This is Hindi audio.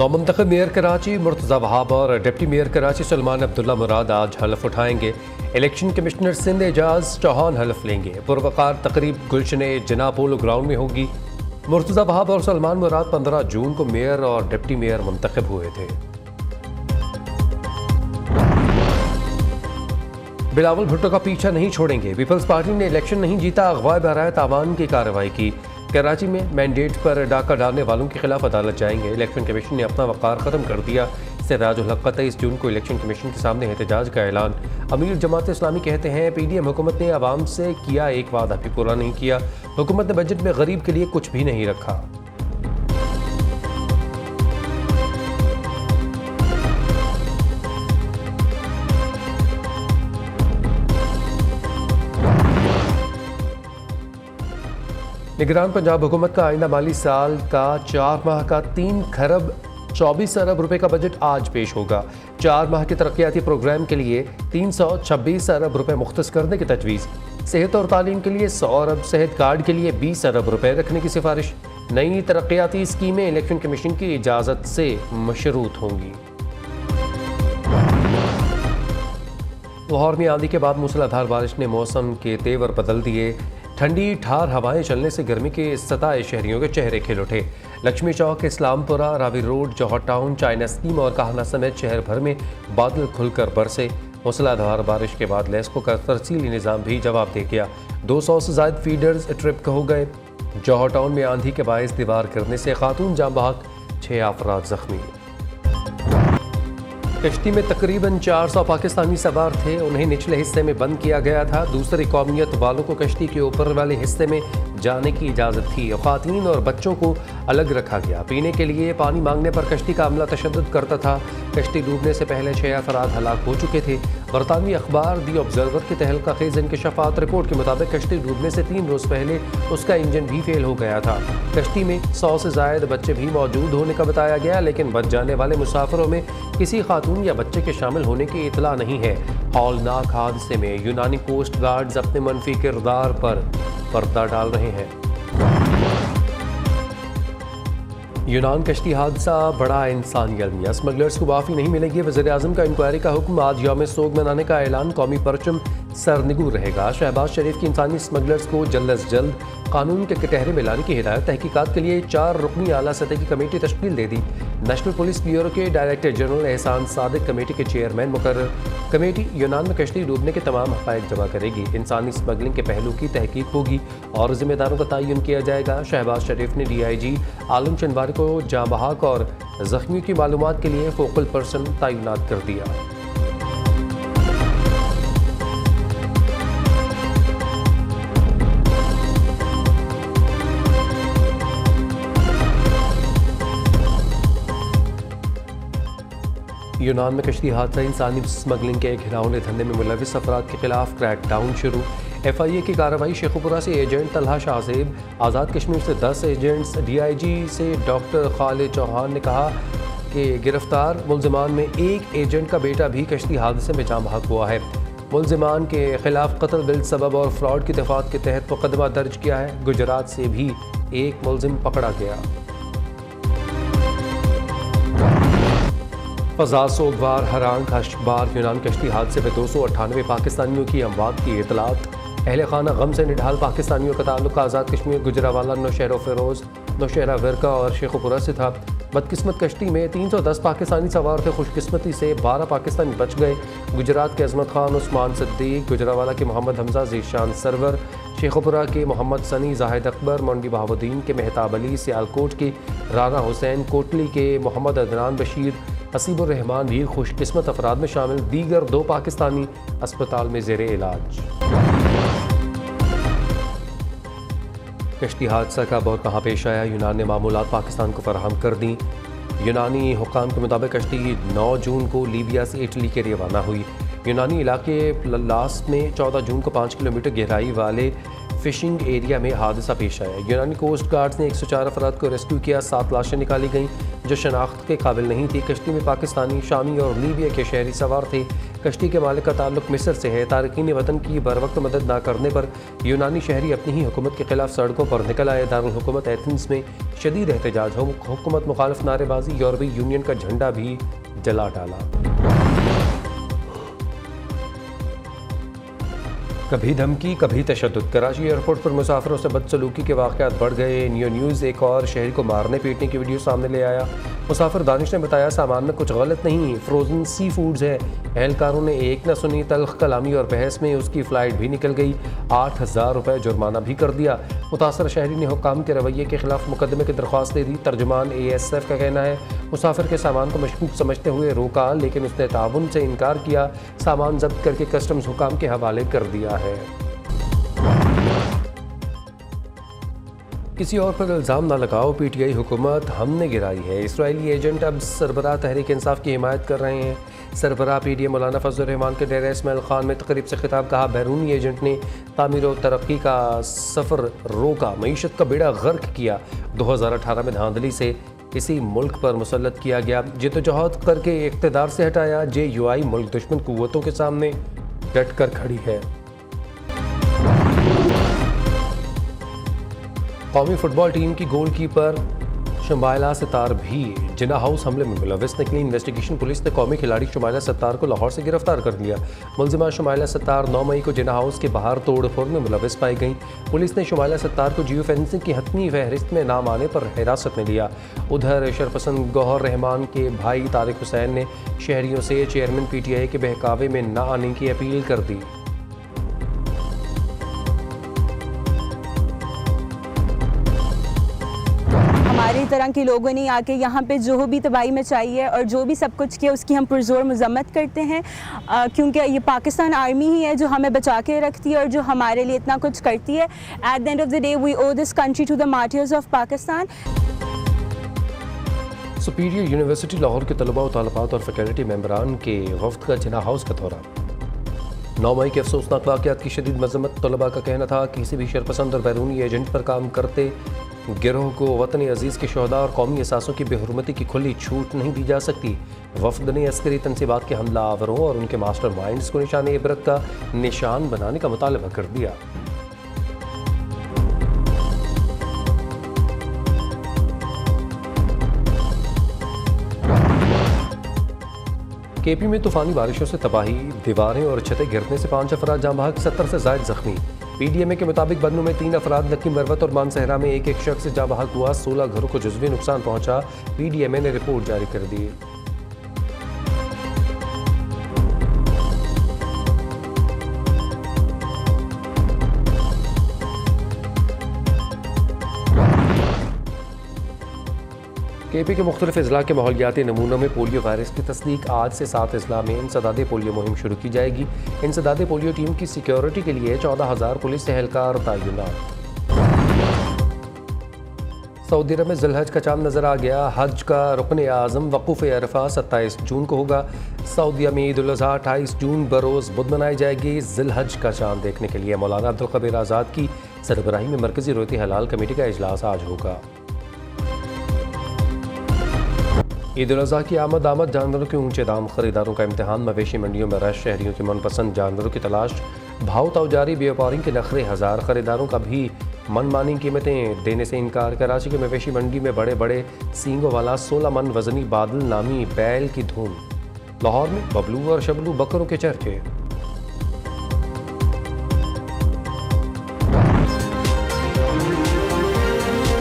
नौमंतखब मेयर कराची मुर्तज़ा वहाब और डिप्टी मेयर कराची सलमान अब्दुल्ला मुराद आज हलफ उठाएंगे। इलेक्शन कमिश्नर सिंध एजाज चौहान हलफ लेंगे। पुरवकार तकरीब गुलशन जिना पोलो ग्राउंड में होगी। मुर्तज़ा वहाब और सलमान मुराद 15 जून को मेयर और डिप्टी मेयर मुंतखब हुए थे। बिलावल भुट्टो का पीछा नहीं छोड़ेंगे। पीपल्स पार्टी ने इलेक्शन नहीं जीता, अगवा बराए तावान की कार्रवाई की। कराची में मैंडेट पर डाका डालने वालों के खिलाफ अदालत जाएंगे। इलेक्शन कमीशन ने अपना वक़ार ख़त्म कर दिया। सिराजुल हक का 23 जून को इलेक्शन कमीशन के सामने एहतजाज का ऐलान। अमीर जमात इस्लामी कहते हैं PDM हुकूमत ने आवाम से किया एक वादा भी पूरा नहीं किया। हुकूमत ने बजट में गरीब के लिए कुछ भी नहीं रखा। निगरान पंजाब हुकूमत का आइंदा माली साल का 4 माह का 3 खरब 24 अरब रुपए का बजट आज पेश होगा। 4 माह के तरक्याती प्रोग्राम के लिए 326 अरब रुपए मुख्तस करने की तजवीज़। सेहत और तालीम के लिए 100 अरब, सेहत कार्ड के लिए 20 अरब रुपए रखने की सिफारिश। नई तरक्याती स्कीमें इलेक्शन कमीशन की इजाज़त से मशरूत होंगी। लाहौर में आंधी के बाद मूसलाधार बारिश ने मौसम के तेवर बदल दिए। ठंडी ठार हवाएं चलने से गर्मी के सताए शहरियों के चेहरे खिल उठे। लक्ष्मी चौक, इस्लामपुरा, रावी रोड, जौहर टाउन, चाइना स्कीम और काहना समेत शहर भर में बादल खुलकर बरसे। मूसलाधार बारिश के बाद लेस्को का तरसीली निज़ाम भी जवाब दे गया। 200 से ज़ायद फीडर्स ट्रिप हो गए। जौहर टाउन में आंधी के बायस दीवार गिरने से खातून जाम बहक, 6 अफराद जख्मी। कश्ती में तकरीबन 400 पाकिस्तानी सवार थे। उन्हें निचले हिस्से में बंद किया गया था। दूसरी कौमियत वालों को कश्ती के ऊपर वाले हिस्से में जाने की इजाज़त थी। ख़वातीन और बच्चों को अलग रखा गया। पीने के लिए पानी मांगने पर कश्ती का अमला तशद्दुद करता था। कश्ती डूबने से पहले 6 अफराद हलाक हो चुके थे। बरतानवी अखबार दी ऑब्जर्वर की तहलका खेज इंकशाफात रिपोर्ट के मुताबिक कश्ती डूबने से 3 रोज़ पहले उसका इंजन भी फेल हो गया था। कश्ती में 100 से ज़ायद बच्चे भी मौजूद होने का बताया गया, लेकिन बच जाने वाले मुसाफिरों में किसी खातून या बच्चे के शामिल होने की इतला नहीं है। हौलनाक हादसे में यूनानी कोस्ट गार्ड्स अपने मनफी किरदार पर पर्दा डाल रहे हैं। यूनान कश्ती हादसा बड़ा इंसानी अलमिया, स्मगलर्स को माफ़ी नहीं मिलेगी। वज़ीर-ए-आज़म का इंक्वायरी का हुक्म। आज यौम सोग मनाने का ऐलान। कौमी परचम सरनिगू रहेगा। शहबाज शरीफ की इंसानी स्मगलर्स को जल्द अज जल्द कानून के कटहरे में लाने की हिदायत। तहकीकात के लिए 4 रुकनी आला सतह की कमेटी तश्कील दे दी। नेशनल पुलिस ब्यूरो के डायरेक्टर जनरल एहसान सादिक कमेटी के चेयरमैन मुकर्रर। कमेटी यूनान में कश्ती डूबने के तमाम हक़ाइक़ जमा करेगी। इंसानी स्मगलिंग के पहलू की तहकीक होगी और जिम्मेदारों का तयन किया जाएगा। शहबाज शरीफ ने DIG आलम चंदवारी को जाँ बहक और जख्मियों की मालूमात के लिए फोकल पर्सन तैनात कर दिया। यूनान में कश्ती हादसा, इंसानी स्मगलिंग के एक घिनौने धंधे में मुलविस अफराद के खिलाफ क्रैकडाउन शुरू। FIA की कार्रवाई। शेखुपुरा से एजेंट तलहा शाहजेब, आज़ाद कश्मीर से 10 एजेंट्स। DIG से डॉक्टर खालिद चौहान ने कहा कि गिरफ्तार मुलजिमान में एक एजेंट का बेटा भी कश्ती हादसे में जाँ बहक हुआ है। मुलजिमान के खिलाफ कत्ल बिल सबब और फ्रॉड की दफात के तहत मुकदमा दर्ज किया है। गुजरात से भी एक मुलजिम पकड़ा गया। फजा सोगवार हरान खशबार यूनान कश्ती हादसे में 298 पाकिस्तानियों की अमवात की इतलात। अहले खाना गम से निढाल पाकिस्तानियों का ताल्लुक आज़ाद कश्मीर, गुजरावाला, नौशहरा फ़िरोज़, नौशहरा विरका और शेखुपुरा से था। बदकिस्मत कश्ती में 310 पाकिस्तानी सवार थे। खुशकिस्मती से 12 पाकिस्तानी बच गए। गुजरात के अजमत खान, उस्मान सिद्दीक, गुजरावाला के मोहम्मद हमजा, ज़ीशान सरवर, शेखुपुरा के मोहम्मद सनी, जाहिद अकबर, मंडी बहाउद्दीन के मेहताब अली, सियालकोट के राना हुसैन, कोटली के मोहम्मद अदनान बशीर, हसीबुर रहमान भी खुशकिस्मत अफराद में शामिल। दीगर 2 पाकिस्तानी अस्पताल में ज़ेरे इलाज। कश्ती हादसा का बहुत कहाँ पेश आया। यूनान ने मामूलात पाकिस्तान को फराहम कर दी। यूनानी हुकाम के मुताबिक कश्ती 9 जून को लीबिया से इटली के रवाना हुई। यूनानी इलाके लास में 14 जून को 5 किलोमीटर गहराई वाले फिशिंग एरिया में हादसा पेश आया। यूनानी कोस्ट गार्ड्स ने 104 अफराद को रेस्क्यू किया। 7 लाशें निकाली गईं जो शनाख्त के काबिल नहीं थी। कश्ती में पाकिस्तानी, शामी और लीबिया के शहरी सवार थे। कश्ती के मालिक का ताल्लुक मिस्र से है। तारकीन वतन की बर वक्त मदद न करने पर यूनानी शहरी अपनी ही हुकूमत के खिलाफ सड़कों पर निकल आए। दारुल हुकूमत एथेंस में शदीद एहतजाज, हुकूमत मुखालिफ नारेबाजी, यूरोपीय यूनियन का झंडा भी जला डाला। कभी धमकी कभी तशद्दुद, कराची एयरपोर्ट पर मुसाफिरों से बदसलूकी के वाक़यात बढ़ गए। न्यूज़ एक और शहरी को मारने पीटने की वीडियो सामने ले आया। मुसाफिर दानिश ने बताया सामान में कुछ गलत नहीं, फ्रोज़न सी फूड्स है। एहलकारों ने एक न सुनी, तल्ख कलामी और बहस में उसकी फ़्लाइट भी निकल गई। 8,000 रुपये जुर्माना भी कर दिया। मुतासर शहरी ने हुक्काम के रवैये के खिलाफ मुकदमे की दरख्वास्त दे दी। तर्जुमान ASF का कहना है मुसाफिर के सामान को मशकूक समझते हुए रोका, लेकिन उसने ताउन से इनकार किया। सामान जब्त करके कस्टम्स हुकाम के हवाले कर दिया है। किसी और पर इल्ज़ाम न लगाओ, PTI हुकूमत हमने गिराई है। इसराइली एजेंट अब सरबराह तहरीक इंसाफ की हिमायत कर रहे हैं। सरबराह PDM मौलाना फजल रहमान के डेरा इस्माइल खान में तकरीब से खिताब, कहा बैरूनी एजेंट ने तामीर और तरक्की का सफ़र रोका, मईशत का बेड़ा गर्क किया। 2018 में धांधली से इसी मुल्क पर मुसल्लत किया गया, जिद्दोजहद करके इक़्तिदार से हटाया। JUI मुल्क दुश्मन कुव्वतों के सामने डट कर खड़ी है। कौमी फुटबॉल टीम की गोलकीपर शुमाइला सत्तार भी जिन्ना हाउस हमले में मुलव्वस निकली। इन्वेस्टिगेशन पुलिस ने कौमी खिलाड़ी शुमाइला सत्तार को लाहौर से गिरफ्तार कर लिया। मुलजिमा शुमाइला सत्तार 9 मई को जिन्ना हाउस के बाहर तोड़फोड़ में मुलव्वस पाई गई। पुलिस ने शुमाइला सत्तार को जियो फेंसिंग की हतमी फहरिस्त में नाम आने पर हिरासत में लिया। उधर शरपसंद गौहर रहमान के भाई तारिक हुसैन ने शहरियों से चेयरमैन PTI के बहकावे में न आने की अपील कर दी। हमारी तरह के लोगों ने आके यहाँ पे जो भी तबाही मचाई है और जो भी सब कुछ किया उसकी हम पुरजोर मजम्मत करते हैं, क्योंकि ये पाकिस्तान आर्मी ही है जो हमें बचा के रखती है और जो हमारे लिए इतना कुछ करती है। At the end of the day we owe this country to the martyrs of Pakistan. Superior University Lahore के तलबा व तालिबात और फैकल्टी मेंबरान के वफ्द का जिन्ना हाउस का दौरा। 9 मई के अफसोसनाक वाक़यात की शदीद मजम्मत। तलबा का कहना था किसी भी शरपसंद और बैरूनी एजेंट पर काम करते गिरोह को वतन अजीज़ के शहदा और कौमी एहसासों की बेहुरमती की खुली छूट नहीं दी जा सकती। वफ्द ने अस्करी तनसीबात के हमलावरों और उनके मास्टर माइंड्स को निशान इबरत का निशान बनाने का मुतालबा कर दिया। KP में तूफानी बारिशों से तबाही, दीवारें और छतें गिरने से 5 अफराद जाँ बहक, 70 से ज़ायद जख्मी। PDMA के मुताबिक बन्नू में 3 अफराद, नक्की मरवत और मानसहरा में एक शख्स जाँ बहक हुआ। 16 घरों को जुज़वी नुकसान पहुँचा। PDMA ने रिपोर्ट जारी कर दी। KP के मुख्तलिफ अजला के माहौलियाती नमूनों में पोलियो वायरस की तस्दीक। आज से 7 अजला में इंसदादे पोलियो मुहिम शुरू की जाएगी। इंसदादे पोलियो टीम की सिक्योरिटी के लिए 14,000 पुलिस एहलकार तैनात। सऊदी अरब में ज़िलहज का चांद नज़र आ गया। हज का रुकन आज़म वक़ूफ़ अरफा 27 जून को होगा। सऊदीया में ईद उल अज़हा 28 जून बरोज़ बुध मनाई जाएगी। ज़िलहज का चांद देखने के लिए मौलाना अब्दुल कबीर आज़ाद की सरबराही में मरकज़ी रोयती हलाल कमेटी का इजलास आज होगा। ईद उल अज़हा की आमद जानवरों के ऊंचे दाम, खरीदारों का इम्तिहान, मवेशी मंडियों में रश, शहरियों की मनपसंद जानवरों की तलाश, भाव तौजारी, व्यापारी के नखरे, हज़ार खरीदारों का भी मनमानी कीमतें देने से इनकार। कराची के मवेशी मंडी में बड़े बड़े सींगों वाला 16 मन वजनी बादल नामी बैल की धूम। लाहौर में बबलू और शबलू बकरों के चर्चे।